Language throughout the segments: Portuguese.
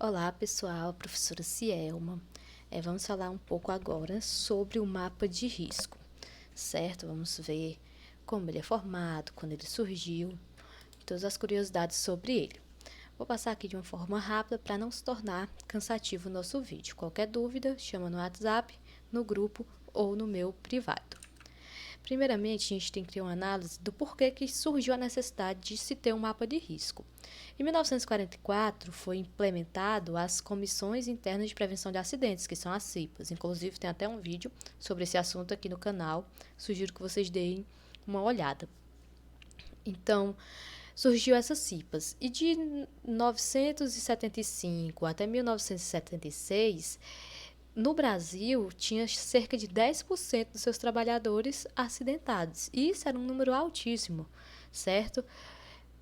Olá pessoal, professora Cielma. Vamos falar um pouco agora sobre o mapa de risco, certo? Vamos ver como ele é formado, quando ele surgiu, todas as curiosidades sobre ele. Vou passar aqui de uma forma rápida para não se tornar cansativo o nosso vídeo. Qualquer dúvida, chama no WhatsApp, no grupo ou no meu privado. Primeiramente, a gente tem que ter uma análise do porquê que surgiu a necessidade de se ter um mapa de risco. Em 1944, foi implementado as Comissões Internas de Prevenção de Acidentes, que são as CIPAs. Inclusive, tem até um vídeo sobre esse assunto aqui no canal. Sugiro que vocês deem uma olhada. Então, surgiu essas CIPAs. E de 1975 até 1976, no Brasil, tinha cerca de 10% dos seus trabalhadores acidentados. E isso era um número altíssimo, certo?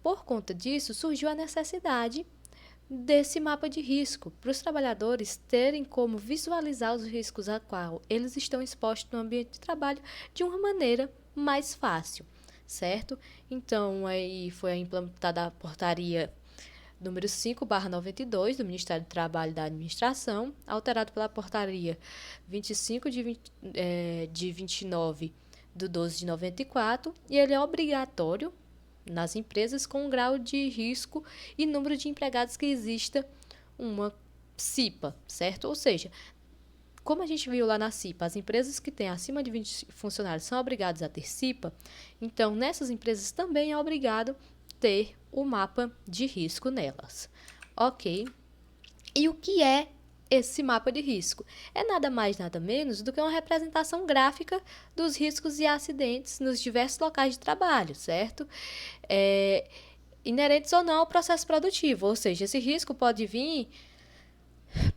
Por conta disso, surgiu a necessidade desse mapa de risco, para os trabalhadores terem como visualizar os riscos a qual eles estão expostos no ambiente de trabalho de uma maneira mais fácil, certo? Então, aí foi implementada a portaria número 5/92 do Ministério do Trabalho e da Administração, alterado pela portaria 25 de 29 do 12 de 94, e ele é obrigatório nas empresas com um grau de risco e número de empregados que exista uma CIPA, certo? Ou seja, como a gente viu lá na CIPA, as empresas que têm acima de 20 funcionários são obrigadas a ter CIPA, então nessas empresas também é obrigado ter o mapa de risco nelas, ok? E o que é esse mapa de risco? É nada mais, nada menos do que uma representação gráfica dos riscos e acidentes nos diversos locais de trabalho, certo? Inerentes ou não ao processo produtivo, ou seja, esse risco pode vir,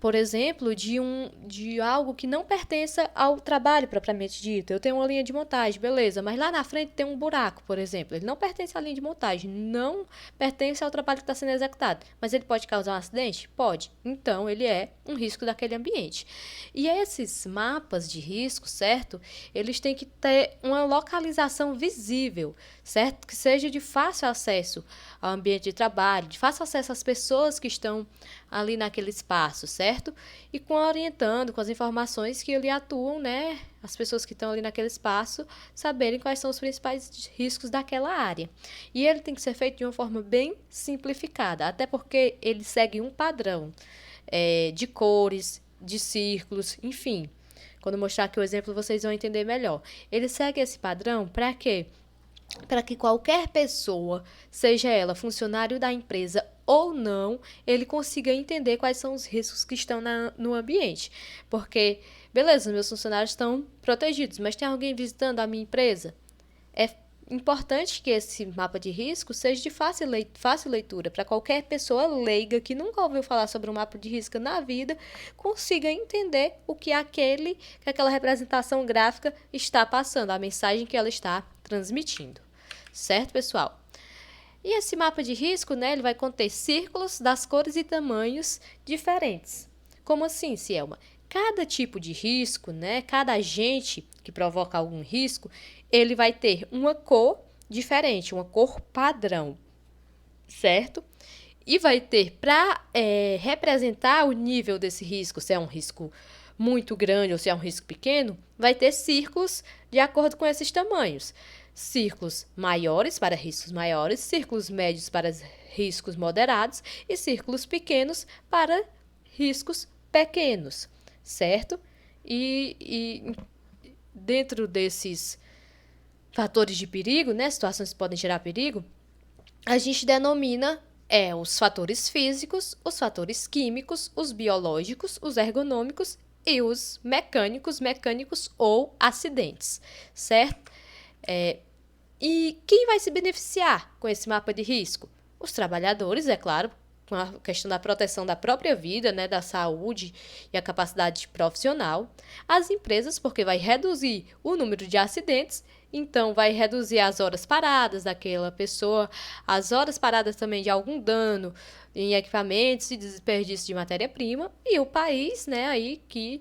por exemplo, de algo que não pertença ao trabalho propriamente dito. Eu tenho uma linha de montagem, beleza, mas lá na frente tem um buraco, por exemplo. Ele não pertence à linha de montagem, não pertence ao trabalho que está sendo executado. Mas ele pode causar um acidente? Pode. Então, ele é um risco daquele ambiente. E esses mapas de risco, certo? Eles têm que ter uma localização visível, certo? Que seja de fácil acesso ao ambiente de trabalho, de fácil acesso às pessoas que estão ali naquele espaço, certo? E orientando com as informações que ali atuam, né? As pessoas que estão ali naquele espaço saberem quais são os principais riscos daquela área. E ele tem que ser feito de uma forma bem simplificada, até porque ele segue um padrão de cores, de círculos, enfim. Quando eu mostrar aqui o exemplo, vocês vão entender melhor. Ele segue esse padrão para quê? Para que qualquer pessoa, seja ela funcionário da empresa ou não, ele consiga entender quais são os riscos que estão no ambiente. Porque, beleza, meus funcionários estão protegidos, mas tem alguém visitando a minha empresa? É importante que esse mapa de risco seja de fácil leitura, para qualquer pessoa leiga que nunca ouviu falar sobre um mapa de risco na vida, consiga entender o que aquela representação gráfica está passando, a mensagem que ela está transmitindo. Certo, pessoal? E esse mapa de risco, né, ele vai conter círculos das cores e tamanhos diferentes. Como assim, Cielma? Cada tipo de risco, né, cada agente que provoca algum risco, ele vai ter uma cor diferente, uma cor padrão, certo? E vai ter, para representar o nível desse risco, se é um risco muito grande ou se é um risco pequeno, vai ter círculos de acordo com esses tamanhos. Círculos maiores para riscos maiores, círculos médios para riscos moderados e círculos pequenos para riscos pequenos, certo? E dentro desses fatores de perigo, né, situações que podem gerar perigo, a gente denomina os fatores físicos, os fatores químicos, os biológicos, os ergonômicos e os mecânicos ou acidentes, certo? E quem vai se beneficiar com esse mapa de risco? Os trabalhadores, é claro, com a questão da proteção da própria vida, né, da saúde e a capacidade profissional. As empresas, porque vai reduzir o número de acidentes. então vai reduzir as horas paradas daquela pessoa, as horas paradas também de algum dano em equipamentos e desperdício de matéria-prima, e o país, né, aí que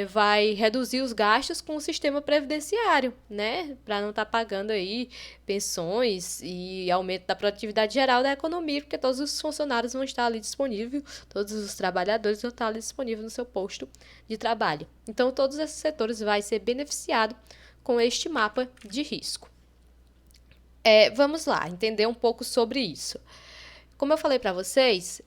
vai reduzir os gastos com o sistema previdenciário, né, para não estar pagando aí pensões e aumento da produtividade geral da economia, porque todos os funcionários vão estar ali disponíveis, todos os trabalhadores vão estar ali disponíveis no seu posto de trabalho. Então, todos esses setores vão ser beneficiados com este mapa de risco. Vamos lá, entender um pouco sobre isso. Como eu falei para vocês,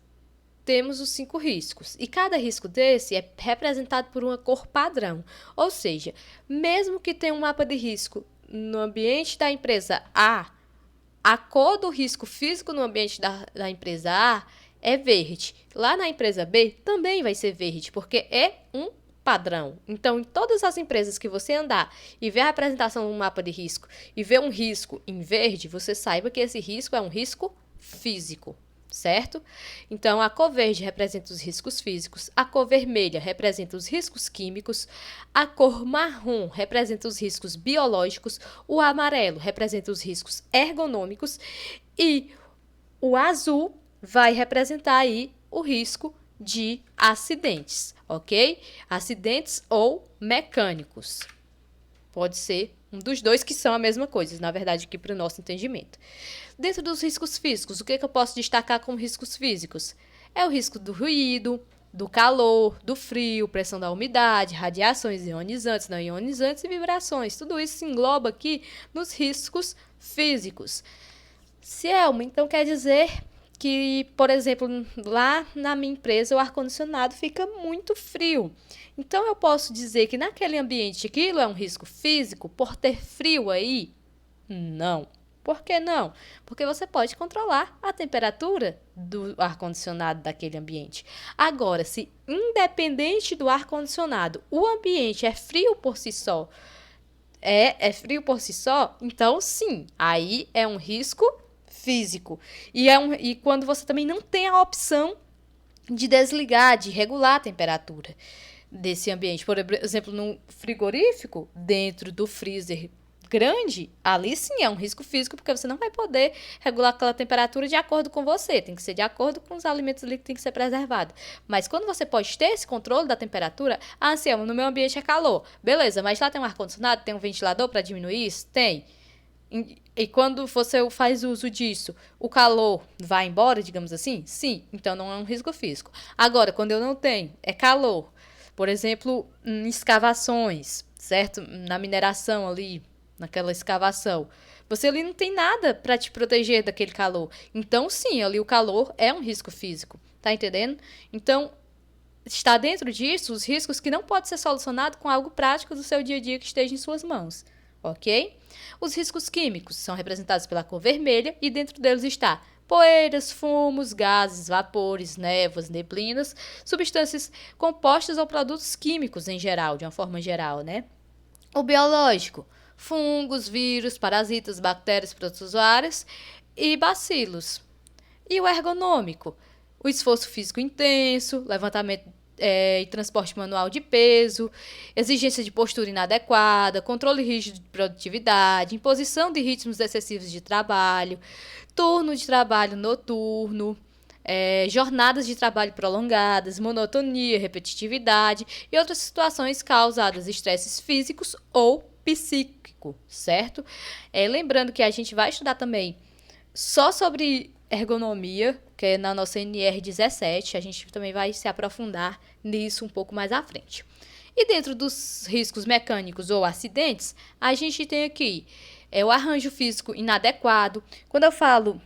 temos os 5 riscos, e cada risco desse é representado por uma cor padrão, ou seja, mesmo que tenha um mapa de risco no ambiente da empresa a cor do risco físico no ambiente da empresa A é verde. Lá na empresa B também vai ser verde, porque é um padrão. Então, em todas as empresas que você andar e ver a representação de um mapa de risco e ver um risco em verde, você saiba que esse risco é um risco físico, certo? Então, a cor verde representa os riscos físicos, a cor vermelha representa os riscos químicos, a cor marrom representa os riscos biológicos, o amarelo representa os riscos ergonômicos e o azul vai representar aí o risco de acidentes, ok? Acidentes ou mecânicos. Pode ser um dos dois que são a mesma coisa, na verdade, aqui para o nosso entendimento. Dentro dos riscos físicos, o que eu posso destacar como riscos físicos? É o risco do ruído, do calor, do frio, pressão da umidade, radiações ionizantes, não ionizantes e vibrações. Tudo isso se engloba aqui nos riscos físicos. Cielma, então quer dizer que, por exemplo, lá na minha empresa o ar-condicionado fica muito frio. Então, eu posso dizer que naquele ambiente aquilo é um risco físico por ter frio aí? Não. Por que não? Porque você pode controlar a temperatura do ar-condicionado daquele ambiente. Agora, se independente do ar-condicionado, o ambiente é frio por si só, então sim, aí é um risco físico. E quando você também não tem a opção de desligar, de regular a temperatura desse ambiente. Por exemplo, num frigorífico, dentro do freezer grande, ali sim é um risco físico, porque você não vai poder regular aquela temperatura de acordo com você. Tem que ser de acordo com os alimentos ali que tem que ser preservado. Mas quando você pode ter esse controle da temperatura, Anselmo, no meu ambiente é calor. Beleza, mas lá tem um ar-condicionado, tem um ventilador para diminuir isso? Tem. E quando você faz uso disso, o calor vai embora, digamos assim? Sim, então não é um risco físico. Agora, quando eu não tenho, é calor. Por exemplo, em escavações, certo? Na mineração ali, naquela escavação. Você ali não tem nada para te proteger daquele calor. Então, sim, ali o calor é um risco físico. Tá entendendo? Então, está dentro disso os riscos que não pode ser solucionado com algo prático do seu dia a dia que esteja em suas mãos. Ok? Os riscos químicos são representados pela cor vermelha e dentro deles está poeiras, fumos, gases, vapores, névoas, neblinas, substâncias compostas ou produtos químicos em geral, de uma forma geral, né? O biológico, fungos, vírus, parasitas, bactérias, protozoários e bacilos. E o ergonômico, o esforço físico intenso, levantamento e transporte manual de peso, exigência de postura inadequada, controle rígido de produtividade, imposição de ritmos excessivos de trabalho, turno de trabalho noturno, jornadas de trabalho prolongadas, monotonia, repetitividade e outras situações causadas estresses físicos ou psíquico, certo? Lembrando que a gente vai estudar também só sobre ergonomia, que é na nossa NR17, a gente também vai se aprofundar nisso um pouco mais à frente. E dentro dos riscos mecânicos ou acidentes, a gente tem aqui o arranjo físico inadequado. Quando eu falo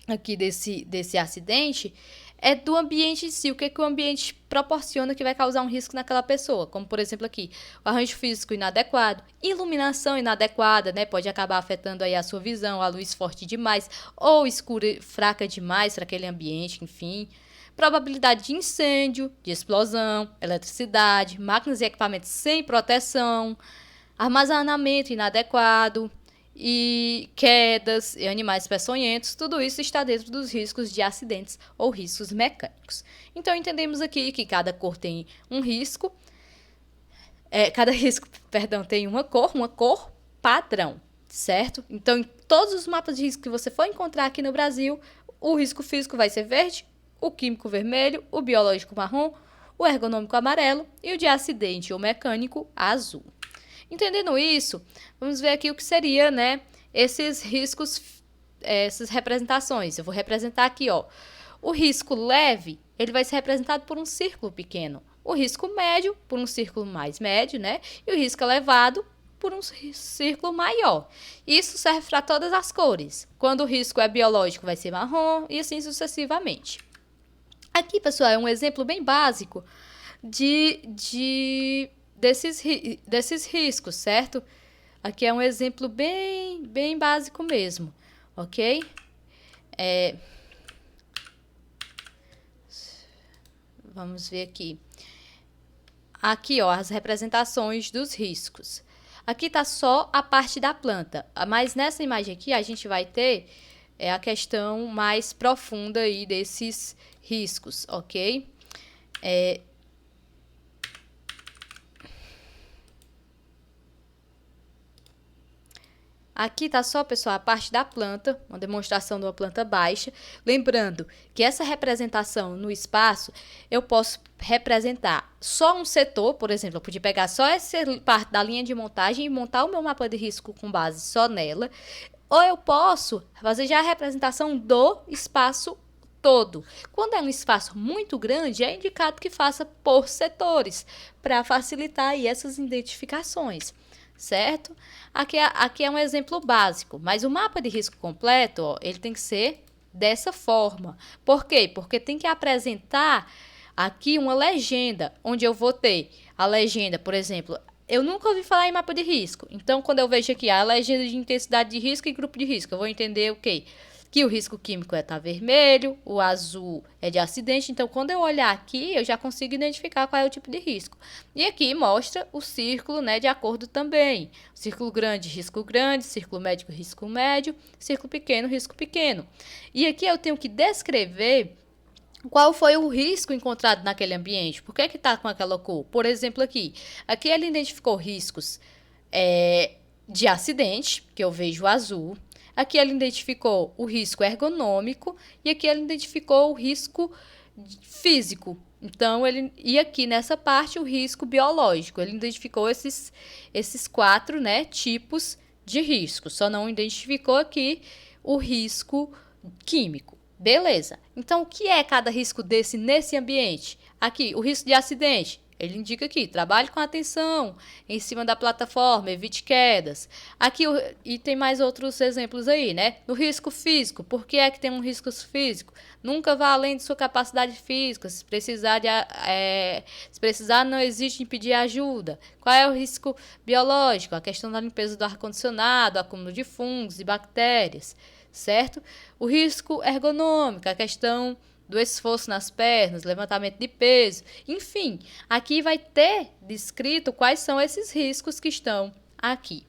aqui desse acidente, é do ambiente em si, o que o ambiente proporciona que vai causar um risco naquela pessoa, como por exemplo aqui, o arranjo físico inadequado, iluminação inadequada, né, pode acabar afetando aí a sua visão, a luz forte demais ou escura fraca demais para aquele ambiente, enfim, probabilidade de incêndio, de explosão, eletricidade, máquinas e equipamentos sem proteção, armazenamento inadequado, e quedas e animais peçonhentos, tudo isso está dentro dos riscos de acidentes ou riscos mecânicos. Então, entendemos aqui que cada cor tem um risco Cada risco, perdão, tem uma cor padrão, certo? Então, em todos os mapas de risco que você for encontrar aqui no Brasil, o risco físico vai ser verde, o químico vermelho, o biológico marrom, o ergonômico amarelo e o de acidente ou mecânico azul. Entendendo isso, vamos ver aqui o que seria, né, esses riscos, essas representações. Eu vou representar aqui, ó. O risco leve, ele vai ser representado por um círculo pequeno. O risco médio, por um círculo mais médio, né? E o risco elevado, por um círculo maior. Isso serve para todas as cores. Quando o risco é biológico, vai ser marrom e assim sucessivamente. Aqui, pessoal, é um exemplo bem básico desses riscos, certo? Aqui é um exemplo bem básico mesmo, ok? Vamos ver aqui. Aqui, ó, as representações dos riscos. Aqui está só a parte da planta, mas nessa imagem aqui a gente vai ter a questão mais profunda aí desses riscos, ok? Aqui está só, pessoal, a parte da planta, uma demonstração de uma planta baixa. Lembrando que essa representação no espaço, eu posso representar só um setor, por exemplo, eu podia pegar só essa parte da linha de montagem e montar o meu mapa de risco com base só nela. Ou eu posso fazer já a representação do espaço todo. Quando é um espaço muito grande, é indicado que faça por setores, para facilitar aí essas identificações. Certo? Aqui é um exemplo básico, mas o mapa de risco completo, ó, ele tem que ser dessa forma. Por quê? Porque tem que apresentar aqui uma legenda, onde eu vou ter a legenda, por exemplo, eu nunca ouvi falar em mapa de risco. Então, quando eu vejo aqui a legenda de intensidade de risco e grupo de risco, eu vou entender o quê? Que o risco químico tá vermelho, o azul é de acidente. Então, quando eu olhar aqui, eu já consigo identificar qual é o tipo de risco. E aqui mostra o círculo, né, de acordo também. Círculo grande, círculo médio, risco médio, círculo pequeno, risco pequeno. E aqui eu tenho que descrever qual foi o risco encontrado naquele ambiente. Por que está com aquela cor? Por exemplo, aqui ele identificou riscos de acidente, que eu vejo azul. Aqui ele identificou o risco ergonômico e aqui ele identificou o risco físico. Então, e aqui nessa parte o risco biológico. Ele identificou esses 4, né, tipos de risco. Só não identificou aqui o risco químico. Beleza. Então, o que é cada risco nesse ambiente? Aqui, o risco de acidente. Ele indica aqui, trabalhe com atenção em cima da plataforma, evite quedas. Aqui, e tem mais outros exemplos aí, né? No risco físico, por que é que tem um risco físico? Nunca vá além de sua capacidade física. Se precisar, não existe impedir ajuda. Qual é o risco biológico? A questão da limpeza do ar-condicionado, acúmulo de fungos e bactérias, certo? O risco ergonômico, a questão do esforço nas pernas, levantamento de peso, enfim, aqui vai ter descrito quais são esses riscos que estão aqui.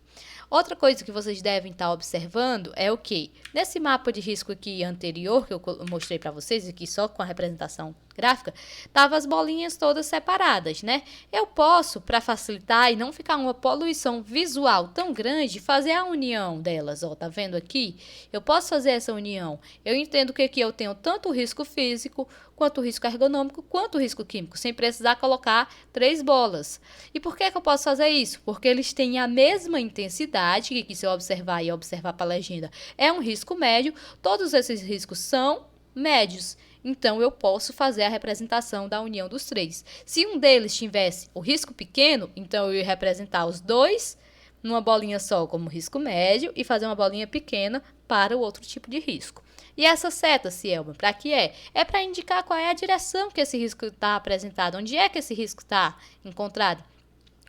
Outra coisa que vocês devem estar observando é o que? Nesse mapa de risco aqui anterior, que eu mostrei para vocês, aqui só com a representação gráfica, estavam as bolinhas todas separadas, né? Eu posso, para facilitar e não ficar uma poluição visual tão grande, fazer a união delas, ó, tá vendo aqui? Eu posso fazer essa união. Eu entendo que aqui eu tenho tanto o risco físico, quanto o risco ergonômico, quanto o risco químico, sem precisar colocar 3 bolas. E por que eu posso fazer isso? Porque eles têm a mesma intensidade, que se eu observar e observar para a legenda, é um risco médio, todos esses riscos são médios. Então, eu posso fazer a representação da união dos 3. Se um deles tivesse o risco pequeno, então eu ia representar os 2 numa bolinha só como risco médio e fazer uma bolinha pequena para o outro tipo de risco. E essa seta, Cielma, para que é? É para indicar qual é a direção que esse risco está apresentado, onde é que esse risco está encontrado.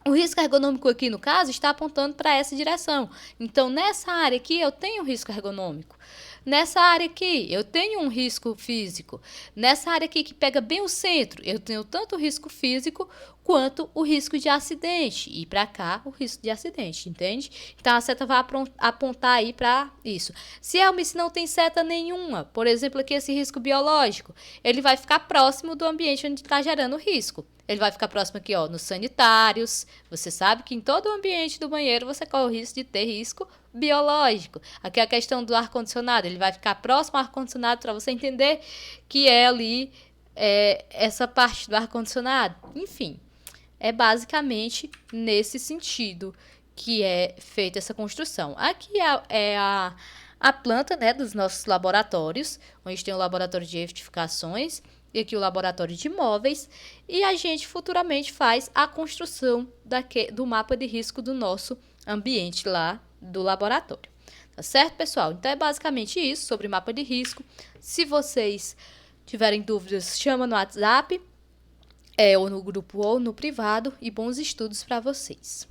O risco ergonômico aqui, no caso, está apontando para essa direção. Então, nessa área aqui, eu tenho risco ergonômico. Nessa área aqui, eu tenho um risco físico. Nessa área aqui, que pega bem o centro, eu tenho tanto risco físico quanto o risco de acidente. E para cá, o risco de acidente, entende? Então, a seta vai apontar aí para isso. Se não tem seta nenhuma, por exemplo, aqui esse risco biológico, ele vai ficar próximo do ambiente onde está gerando risco. Ele vai ficar próximo aqui, ó, nos sanitários. Você sabe que em todo o ambiente do banheiro você corre o risco de ter risco biológico. Aqui a questão do ar-condicionado, ele vai ficar próximo ao ar-condicionado para você entender que é ali essa parte do ar-condicionado. Enfim, é basicamente nesse sentido que é feita essa construção. Aqui é a planta, né, dos nossos laboratórios, onde tem o laboratório de edificações e aqui o laboratório de imóveis, e a gente futuramente faz a construção do mapa de risco do nosso ambiente lá do laboratório. Tá certo, pessoal? Então, é basicamente isso sobre mapa de risco. Se vocês tiverem dúvidas, chama no WhatsApp, ou no grupo ou no privado, e bons estudos para vocês.